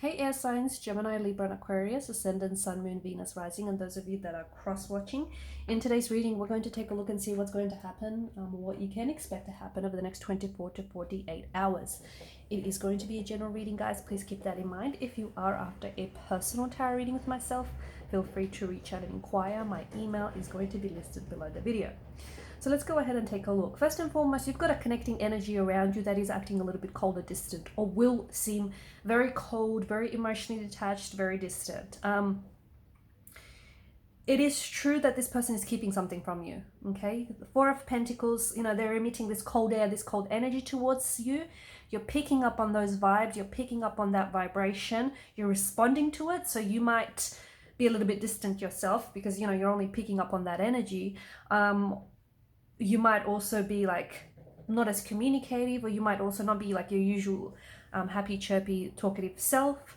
Hey air signs, Gemini, Libra and Aquarius, Ascendant, Sun, Moon, Venus, Rising, and those of you that are cross-watching. In today's reading, we're going to take a look and see what's going to happen, what you can expect to happen over the next 24 to 48 hours. It is going to be a general reading, guys. Please keep that in mind. If you are after a personal tarot reading with myself, feel free to reach out and inquire. My email is going to be listed below the video. So let's go ahead and take a look. First and foremost, you've got a connecting energy around you that is acting a little bit cold or distant, or will seem very cold, very emotionally detached, very distant. It is true that this person is keeping something from you, okay? The Four of Pentacles, they're emitting this cold air, this cold energy towards you. You're picking up on those vibes, you're picking up on that vibration, you're responding to it, so you might be a little bit distant yourself because, you're only picking up on that energy. You might also be like not as communicative, or you might also not be like your usual happy, chirpy, talkative self.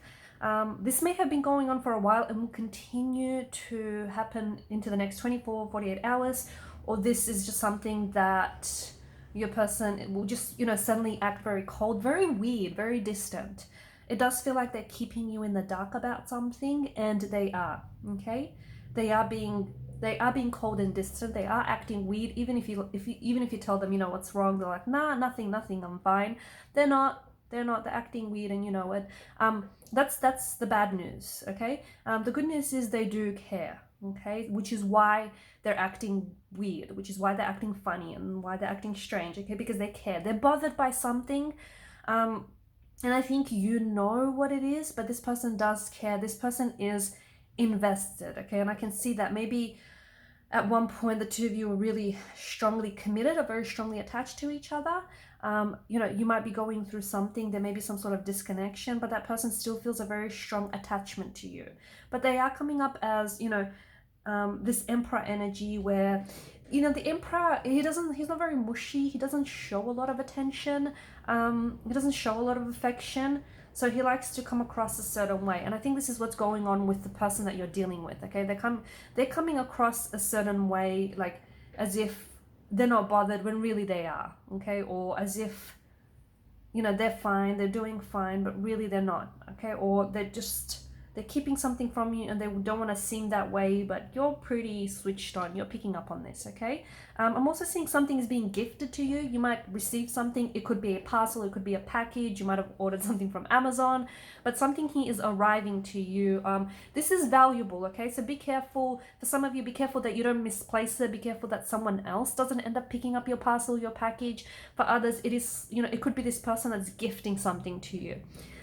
This may have been going on for a while and will continue to happen into the next 24, 48 hours, or this is just something that your person will just, suddenly act very cold, very weird, very distant. It does feel like they're keeping you in the dark about something, and they are, okay? They are being cold and distant. They are acting weird. Even if you tell them, what's wrong, they're like, nah, nothing, I'm fine. They're not. They're acting weird, and you know it. That's the bad news, okay? The good news is they do care, okay? Which is why they're acting weird, which is why they're acting funny and why they're acting strange, okay? Because they care. They're bothered by something. And I think you know what it is, but this person does care. This person is invested, okay? And I can see that maybe at one point the two of you were really strongly committed or very strongly attached to each other. You might be going through something, there may be some sort of disconnection, but that person still feels a very strong attachment to you. But they are coming up as, this Emperor energy where, the Emperor, he's not very mushy, he doesn't show a lot of attention, he doesn't show a lot of affection. So he likes to come across a certain way. And I think this is what's going on with the person that you're dealing with, okay? They're coming across a certain way, like as if they're not bothered when really they are, okay? Or as if, they're fine, they're doing fine, but really they're not, okay? Or they're keeping something from you and they don't want to seem that way, but you're pretty switched on. You're picking up on this, okay? I'm also seeing something is being gifted to you. You might receive something. It could be a parcel. It could be a package. You might have ordered something from Amazon, but something here is arriving to you. This is valuable, okay? So be careful. For some of you, be careful that you don't misplace it. Be careful that someone else doesn't end up picking up your parcel, your package. For others, it is, it could be this person that's gifting something to you.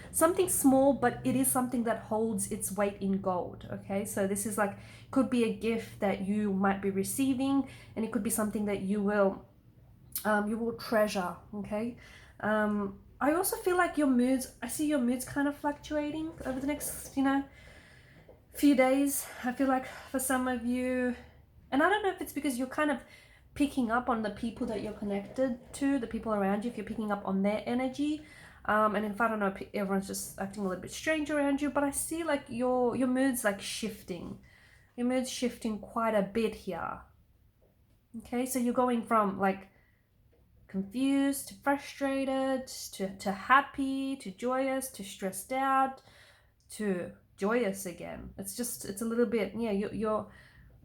Something small, but it is something that holds its weight in gold, okay? So this is like, could be a gift that you might be receiving, and it could be something that you will treasure, okay? I also feel like I see your moods kind of fluctuating over the next, few days. I feel like for some of you, and I don't know if it's because you're kind of picking up on the people that you're connected to, the people around you, if you're picking up on their energy. And if I don't know, everyone's just acting a little bit strange around you, but I see like your mood's like shifting. Your mood's shifting quite a bit here. Okay, so you're going from like confused to frustrated to happy to joyous to stressed out to joyous again. It's a little bit, yeah, you're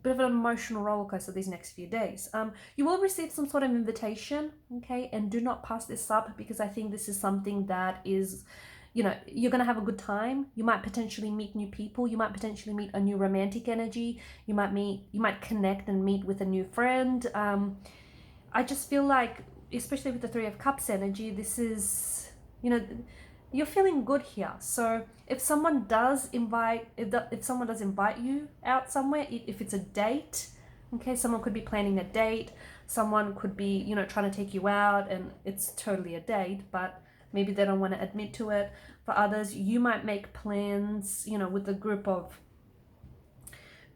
bit of an emotional roller coaster these next few days. You will receive some sort of invitation, okay? And do not pass this up, because I think this is something that is, you're going to have a good time. You might potentially meet new people. You might potentially meet a new romantic energy. You might connect and meet with a new friend. I just feel like, especially with the Three of Cups energy, this is, you're feeling good here. So if someone does invite you out somewhere, if it's a date, okay, someone could be planning a date, someone could be, trying to take you out, and it's totally a date, but maybe they don't want to admit to it. For others, you might make plans, with a group of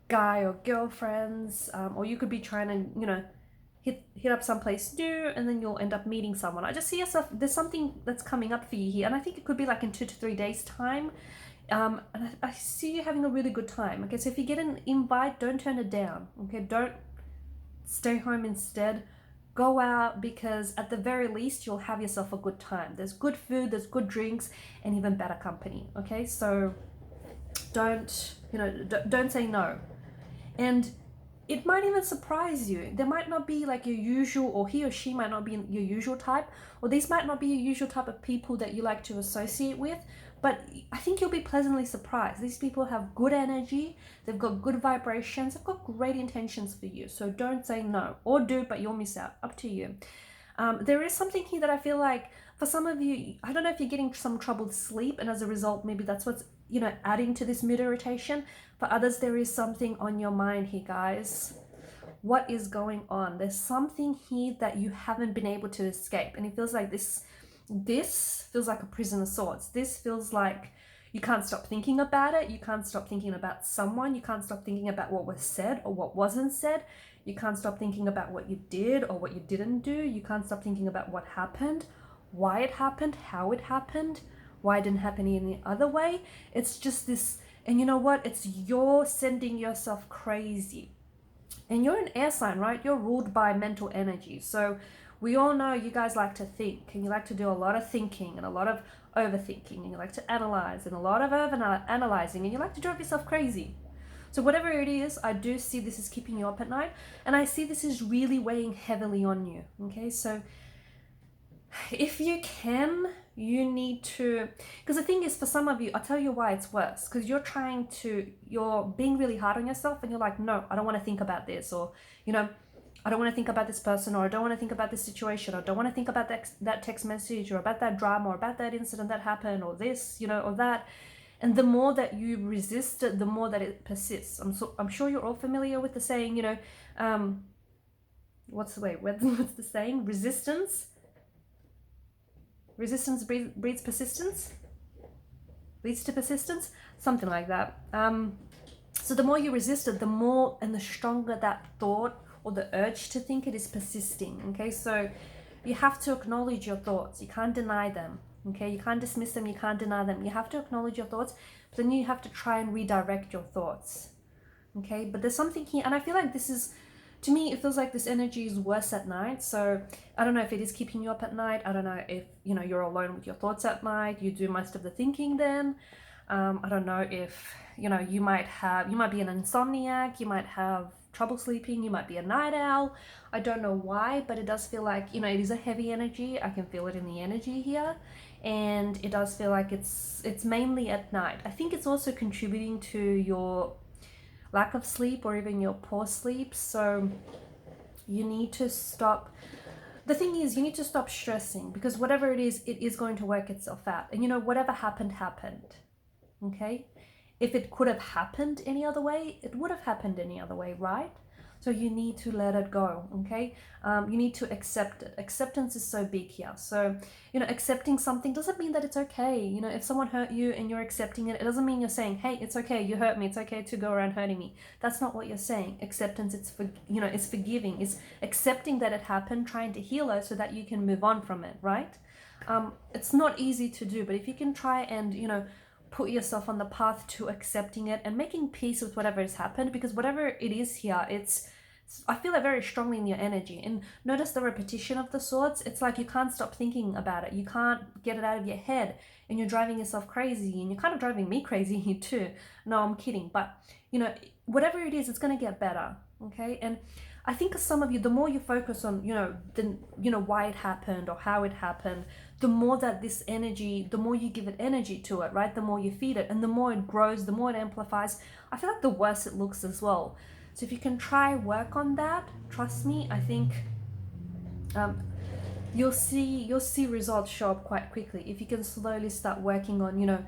guy or girlfriends, or you could be trying to, hit up someplace new, and then you'll end up meeting someone. I just see yourself, there's something that's coming up for you here, and I think it could be like in 2 to 3 days time. And I see you having a really good time. Okay, so if you get an invite, don't turn it down. Okay, don't stay home instead. Go out, because at the very least you'll have yourself a good time. There's good food, there's good drinks, and even better company. Okay, so don't say no. And it might even surprise you. There might not be like your usual, or he or she might not be your usual type, or these might not be your usual type of people that you like to associate with, but I think you'll be pleasantly surprised. These people have good energy, they've got good vibrations, they've got great intentions for you. So don't say no, or do, but you'll miss out. Up to you. There is something here that I feel like for some of you, I don't know if you're getting some troubled sleep, and as a result, maybe that's what's, adding to this mood irritation. For others, there is something on your mind here, guys. What is going on? There's something here that you haven't been able to escape, and it feels like this feels like a prison of sorts. This feels like you can't stop thinking about it. You can't stop thinking about someone. You can't stop thinking about what was said or what wasn't said. You can't stop thinking about what you did or what you didn't do. You can't stop thinking about what happened, why it happened, how it happened, why it didn't happen any other way. It's just this, and you know what? It's you're sending yourself crazy. And you're an air sign, right? You're ruled by mental energy. So we all know you guys like to think, and you like to do a lot of thinking and a lot of overthinking, and you like to analyze and a lot of analyzing, and you like to drive yourself crazy. So whatever it is, I do see this is keeping you up at night, and I see this is really weighing heavily on you. Okay, so if you can, you need to, because the thing is, for some of you, I'll tell you why it's worse, because you're being really hard on yourself, and you're like, no, I don't want to think about this, or I don't want to think about this person, or I don't want to think about this situation, or I don't want to think about that text message, or about that drama, or about that incident that happened, or this, or that. And the more that you resist it, the more that it persists. I'm sure you're all familiar with the saying, what's the saying? Resistance breeds persistence, leads to persistence, something like that. So the more you resist it, the more and the stronger that thought or the urge to think it is persisting. Okay, so you have to acknowledge your thoughts. You can't deny them. Okay, you can't dismiss them, you can't deny them. You have to acknowledge your thoughts, but then you have to try and redirect your thoughts. Okay, but there's something here, and I feel like this is, to me, it feels like this energy is worse at night. So I don't know if it is keeping you up at night. I don't know if, you're alone with your thoughts at night. You do most of the thinking then. I don't know if, you might be an insomniac. You might have trouble sleeping. You might be a night owl. I don't know why, but it does feel like, it is a heavy energy. I can feel it in the energy here. And it does feel like it's mainly at night. I think it's also contributing to your lack of sleep or even your poor sleep. So you need to stop. The thing is, you need to stop stressing, because whatever it is going to work itself out. And whatever happened. Okay? If it could have happened any other way, it would have happened any other way, right? So you need to let it go, okay? You need to accept it. Acceptance is so big here. So, accepting something doesn't mean that it's okay. If someone hurt you and you're accepting it, it doesn't mean you're saying, hey, it's okay, you hurt me, it's okay to go around hurting me. That's not what you're saying. Acceptance, it's forgiving. It's accepting that it happened, trying to heal it so that you can move on from it, right? It's not easy to do, but if you can try and, put yourself on the path to accepting it and making peace with whatever has happened, because whatever it is here, I feel it very strongly in your energy. And notice the repetition of the swords. It's like you can't stop thinking about it. You can't get it out of your head, and you're driving yourself crazy, and you're kind of driving me crazy here too. No, I'm kidding. But, whatever it is, it's going to get better. Okay. And I think some of you, the more you focus on, why it happened or how it happened, the more that this energy, the more you give it energy to it, right? The more you feed it, and the more it grows, the more it amplifies. I feel like the worse it looks as well. So if you can try work on that, trust me, I think you'll see results show up quite quickly. If you can slowly start working on,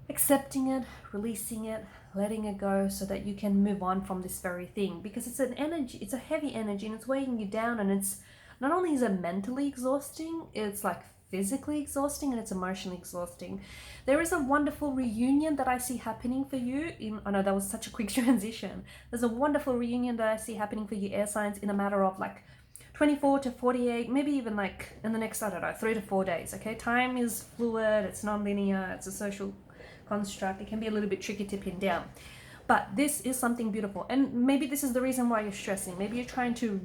accepting it, releasing it, letting it go, so that you can move on from this very thing, because it's an energy, it's a heavy energy, and it's weighing you down, and it's not only is it mentally exhausting, it's like physically exhausting, and it's emotionally exhausting. There is a wonderful reunion that I see happening for you I know that was such a quick transition. There's a wonderful reunion that I see happening for you air signs in a matter of like 24 to 48, maybe even like in the next, 3 to 4 days. Okay, time is fluid, it's non-linear, it's a social construct. It can be a little bit tricky to pin down, but this is something beautiful. And maybe this is the reason why you're stressing. Maybe you're trying to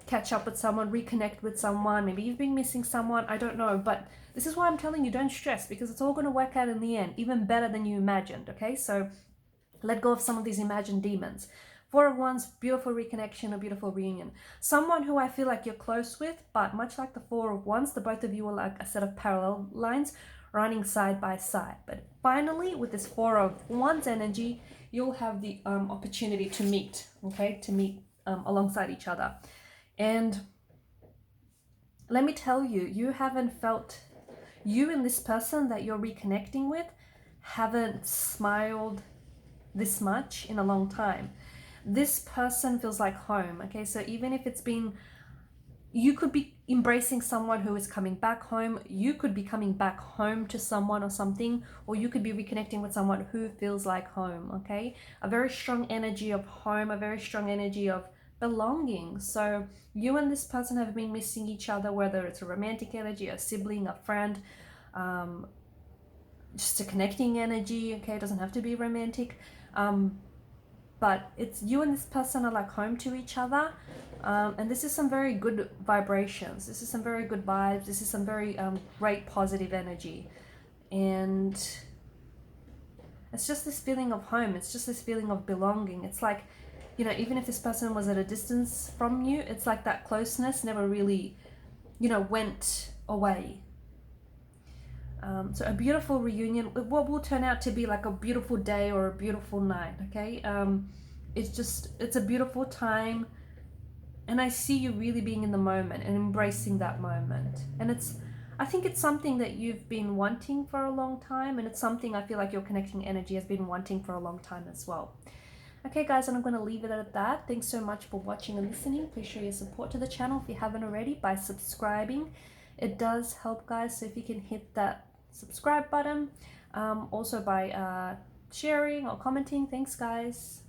catch up with someone, reconnect with someone. Maybe you've been missing someone, I don't know. But this is why I'm telling you, don't stress, because it's all going to work out in the end, even better than you imagined, okay? So let go of some of these imagined demons. Four of Wands, beautiful reconnection, a beautiful reunion. Someone who I feel like you're close with, but much like the Four of Wands, the both of you are like a set of parallel lines running side by side. But finally, with this Four of Wands energy, you'll have the opportunity to meet, okay? To meet alongside each other. And let me tell you, you haven't felt, you and this person that you're reconnecting with haven't smiled this much in a long time. This person feels like home, okay? So even if it's been, you could be embracing someone who is coming back home, you could be coming back home to someone or something, or you could be reconnecting with someone who feels like home, okay? A very strong energy of home, a very strong energy of belonging. So you and this person have been missing each other, whether it's a romantic energy, a sibling, a friend, just a connecting energy, okay? It doesn't have to be romantic. But it's you and this person are like home to each other, and this is some very good vibrations, this is some very good vibes, this is some very great positive energy, and it's just this feeling of home, it's just this feeling of belonging. It's like, you know, even if this person was at a distance from you, it's like that closeness never really, you know, went away. So a beautiful reunion, what will turn out to be like a beautiful day or a beautiful night, okay? It's a beautiful time, and I see you really being in the moment and embracing that moment. And I think it's something that you've been wanting for a long time, and it's something I feel like your connecting energy has been wanting for a long time as well. Okay guys, and I'm going to leave it at that. Thanks so much for watching and listening. Please show your support to the channel if you haven't already by subscribing. It does help, guys, so if you can hit that subscribe button, also by sharing or commenting. Thanks guys.